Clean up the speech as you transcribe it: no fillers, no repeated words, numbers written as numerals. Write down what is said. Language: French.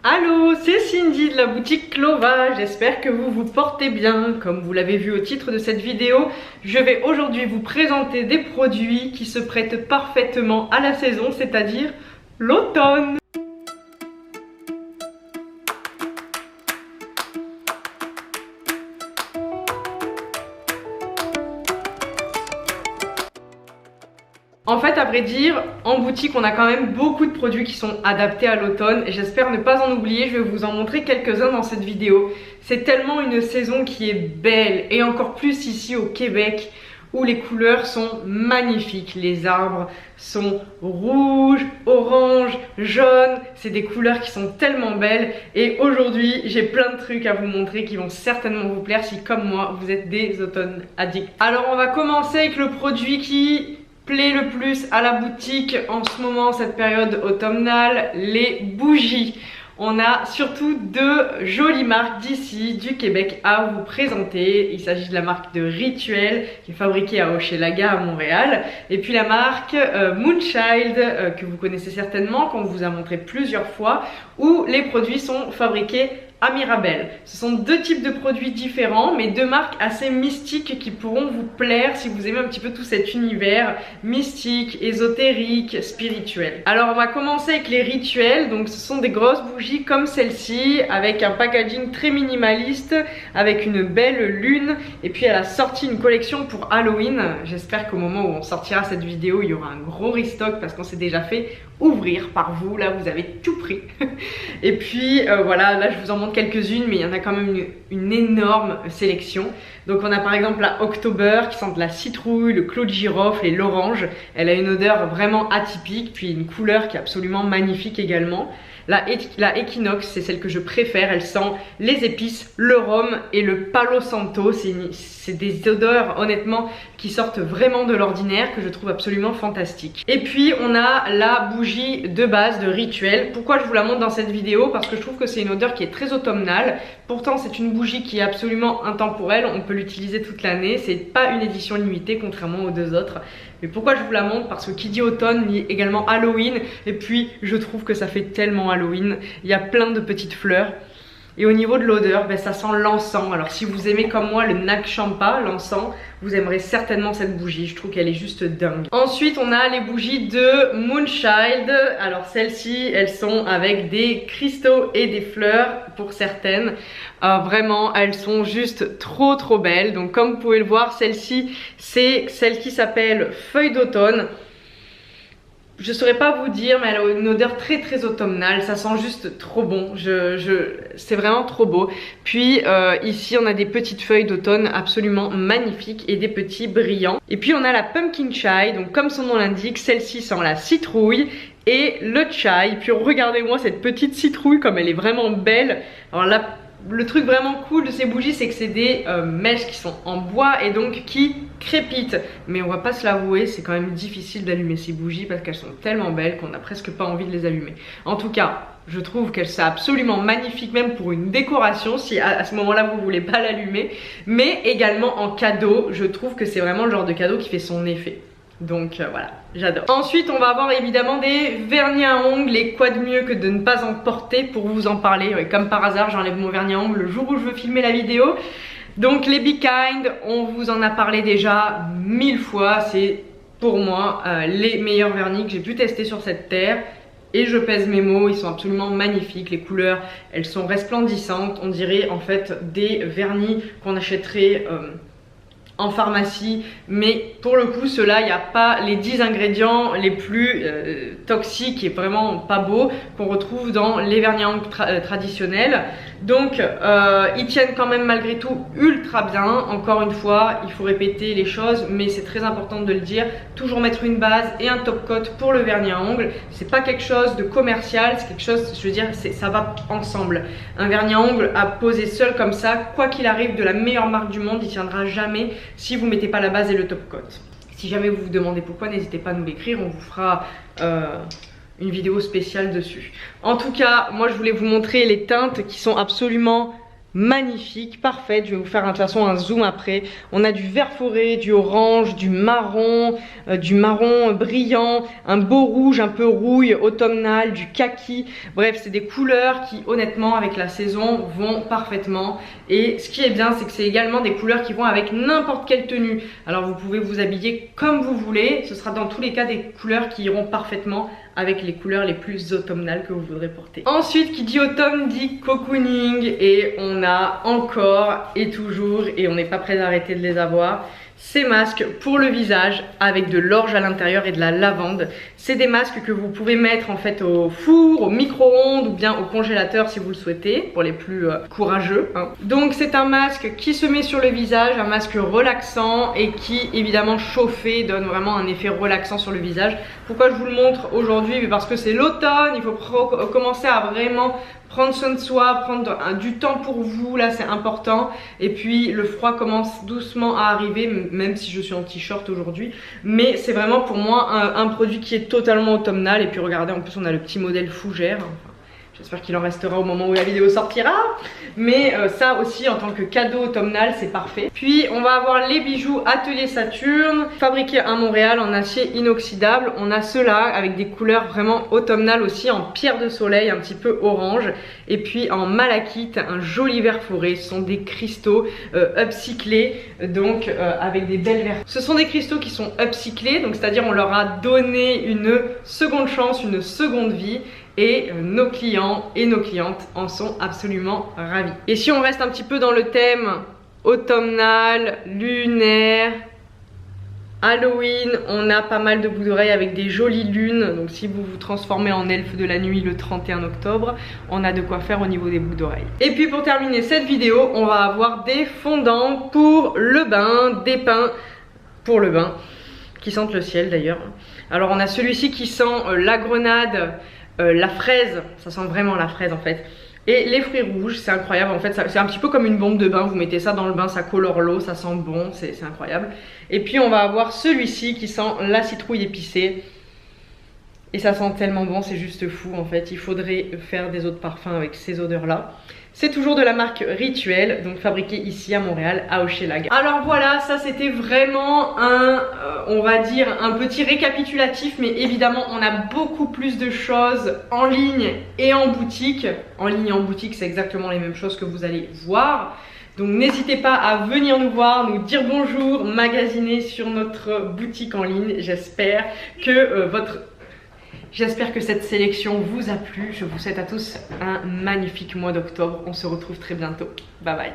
Allô, c'est Cindy de la boutique Clova, j'espère que vous vous portez bien. Comme vous l'avez vu au titre de cette vidéo, je vais aujourd'hui vous présenter des produits qui se prêtent parfaitement à la saison, c'est-à-dire l'automne. En fait, à vrai dire, en boutique, on a quand même beaucoup de produits qui sont adaptés à l'automne et j'espère ne pas en oublier, je vais vous en montrer quelques-uns dans cette vidéo. C'est tellement une saison qui est belle et encore plus ici au Québec où les couleurs sont magnifiques. Les arbres sont rouges, orange, jaune, c'est des couleurs qui sont tellement belles et aujourd'hui, j'ai plein de trucs à vous montrer qui vont certainement vous plaire si comme moi, vous êtes des automnes addicts. Alors on va commencer avec le produit qui plaît le plus à la boutique en ce moment, cette période automnale, les bougies. On a surtout deux jolies marques d'ici, du Québec, à vous présenter. Il s'agit de la marque de Rituel, qui est fabriquée à Hochelaga à Montréal. Et puis la marque Moonchild, que vous connaissez certainement, qu'on vous a montré plusieurs fois, où les produits sont fabriqués à Mirabel. Ce sont deux types de produits différents, mais deux marques assez mystiques qui pourront vous plaire si vous aimez un petit peu tout cet univers mystique, ésotérique, spirituel. Alors on va commencer avec les Rituels. Donc ce sont des grosses bougies comme celle-ci, avec un packaging très minimaliste, avec une belle lune. Et puis elle a sorti une collection pour Halloween. J'espère qu'au moment où on sortira cette vidéo, il y aura un gros restock parce qu'on s'est déjà fait ouvrir par vous. Là vous avez tout pris. Et puis voilà, là je vous en montre quelques-unes, mais il y en a quand même une énorme sélection. Donc on a par exemple la October qui sent de la citrouille, le clou de girofle et l'orange. Elle a une odeur vraiment atypique, puis une couleur qui est absolument magnifique également. La Equinox, c'est celle que je préfère, elle sent les épices, le rhum et le palo santo. C'est des odeurs honnêtement qui sortent vraiment de l'ordinaire, que je trouve absolument fantastiques. Et puis on a la bougie de base de Rituel. Pourquoi je vous la montre dans cette vidéo? Parce que je trouve que c'est une odeur qui est très automnale. Pourtant c'est une bougie qui est absolument intemporelle, on peut l'utiliser toute l'année. C'est pas une édition limitée contrairement aux deux autres. Mais pourquoi je vous la montre? Parce que qui dit automne dit également Halloween. Et puis je trouve que ça fait tellement Halloween. Il y a plein de petites fleurs. Et au niveau de l'odeur, ben, ça sent l'encens. Alors si vous aimez comme moi le Nag Champa, l'encens, vous aimerez certainement cette bougie. Je trouve qu'elle est juste dingue. Ensuite, on a les bougies de Moonchild. Alors celles-ci, elles sont avec des cristaux et des fleurs pour certaines. Vraiment, elles sont juste trop belles. Donc comme vous pouvez le voir, celle-ci, c'est celle qui s'appelle Feuille d'automne. Je saurais pas vous dire, mais elle a une odeur très automnale, ça sent juste trop bon, c'est vraiment trop beau. Puis ici on a des petites feuilles d'automne absolument magnifiques et des petits brillants. Et puis on a la Pumpkin Chai, donc comme son nom l'indique, celle-ci sent la citrouille et le chai. Puis regardez-moi cette petite citrouille comme elle est vraiment belle. Alors là, le truc vraiment cool de ces bougies, c'est que c'est des mèches qui sont en bois et donc qui crépitent. Mais on va pas se l'avouer, c'est quand même difficile d'allumer ces bougies parce qu'elles sont tellement belles qu'on n'a presque pas envie de les allumer. En tout cas, je trouve qu'elles sont absolument magnifiques même pour une décoration si à ce moment-là vous voulez pas l'allumer. Mais également en cadeau, je trouve que c'est vraiment le genre de cadeau qui fait son effet. Donc voilà, j'adore. Ensuite on va avoir évidemment des vernis à ongles. Et quoi de mieux que de ne pas en porter pour vous en parler. Ouais, comme par hasard j'enlève mon vernis à ongles le jour où je veux filmer la vidéo. Donc les Be Kind, on vous en a parlé déjà 1000 fois. C'est pour moi les meilleurs vernis que j'ai pu tester sur cette terre. Et je pèse mes mots, ils sont absolument magnifiques. Les couleurs, elles sont resplendissantes. On dirait en fait des vernis qu'on achèterait en pharmacie, mais pour le coup ceux-là, il n'y a pas les 10 ingrédients les plus toxiques et vraiment pas beaux qu'on retrouve dans les vernis à ongles traditionnels. Donc ils tiennent quand même malgré tout ultra bien. Encore une fois, il faut répéter les choses, mais c'est très important de le dire. Toujours mettre une base et un top coat pour le vernis à ongles. C'est pas quelque chose de commercial, c'est quelque chose, je veux dire, ça va ensemble. Un vernis à ongles à poser seul comme ça, quoi qu'il arrive, de la meilleure marque du monde, il tiendra jamais si vous mettez pas la base et le top coat. Si jamais vous vous demandez pourquoi, n'hésitez pas à nous l'écrire, on vous fera une vidéo spéciale dessus. En tout cas, moi je voulais vous montrer les teintes qui sont absolument magnifique, parfaite. Je vais vous faire de toute façon un zoom après. On a du vert forêt, du orange, du marron brillant, un beau rouge un peu rouille automnal, du kaki. Bref, c'est des couleurs qui honnêtement avec la saison vont parfaitement. Et ce qui est bien, c'est que c'est également des couleurs qui vont avec n'importe quelle tenue. Alors vous pouvez vous habiller comme vous voulez, ce sera dans tous les cas des couleurs qui iront parfaitement avec les couleurs les plus automnales que vous voudrez porter. Ensuite, qui dit automne dit cocooning, et on a encore et toujours, et on n'est pas prêt d'arrêter de les avoir, ces masques pour le visage avec de l'orge à l'intérieur et de la lavande. C'est des masques que vous pouvez mettre en fait au four, au micro-ondes ou bien au congélateur si vous le souhaitez, pour les plus courageux, hein. Donc c'est un masque qui se met sur le visage, un masque relaxant et qui évidemment chauffé donne vraiment un effet relaxant sur le visage. Pourquoi je vous le montre aujourd'hui? Parce que c'est l'automne, il faut commencer à vraiment prendre soin de soi, prendre du temps pour vous, là c'est important. Et puis le froid commence doucement à arriver, même si je suis en t-shirt aujourd'hui. Mais c'est vraiment pour moi un produit qui est totalement automnal. Et puis regardez, en plus on a le petit modèle fougère. Enfin, j'espère qu'il en restera au moment où la vidéo sortira. Mais ça aussi en tant que cadeau automnal c'est parfait. Puis on va avoir les bijoux Atelier Saturne, fabriqués à Montréal en acier inoxydable. On a ceux-là avec des couleurs vraiment automnales aussi, en pierre de soleil un petit peu orange. Et puis en malachite, un joli vert forêt. Ce sont des cristaux upcyclés, donc avec des belles verres. Ce sont des cristaux qui sont upcyclés, donc c'est-à-dire on leur a donné une seconde chance, une seconde vie. Et nos clients et nos clientes en sont absolument ravis. Et si on reste un petit peu dans le thème automnal, lunaire, Halloween, on a pas mal de boucles d'oreilles avec des jolies lunes. Donc si vous vous transformez en elfe de la nuit le 31 octobre, on a de quoi faire au niveau des boucles d'oreilles. Et puis pour terminer cette vidéo, on va avoir des fondants pour le bain, des pains pour le bain, qui sentent le ciel d'ailleurs. Alors on a celui-ci qui sent la grenade, la fraise, ça sent vraiment la fraise en fait. Et les fruits rouges, c'est incroyable en fait, c'est un petit peu comme une bombe de bain, vous mettez ça dans le bain, ça colore l'eau, ça sent bon, c'est incroyable. Et puis on va avoir celui-ci qui sent la citrouille épicée. Et ça sent tellement bon, c'est juste fou en fait, il faudrait faire des autres parfums avec ces odeurs là. C'est toujours de la marque Rituel, donc fabriqué ici à Montréal, à Hochelaga. Alors voilà, ça c'était vraiment on va dire, un petit récapitulatif, mais évidemment on a beaucoup plus de choses en ligne et en boutique. En ligne et en boutique, c'est exactement les mêmes choses que vous allez voir. Donc n'hésitez pas à venir nous voir, nous dire bonjour, magasiner sur notre boutique en ligne. J'espère que cette sélection vous a plu. Je vous souhaite à tous un magnifique mois d'octobre. On se retrouve très bientôt. Bye bye.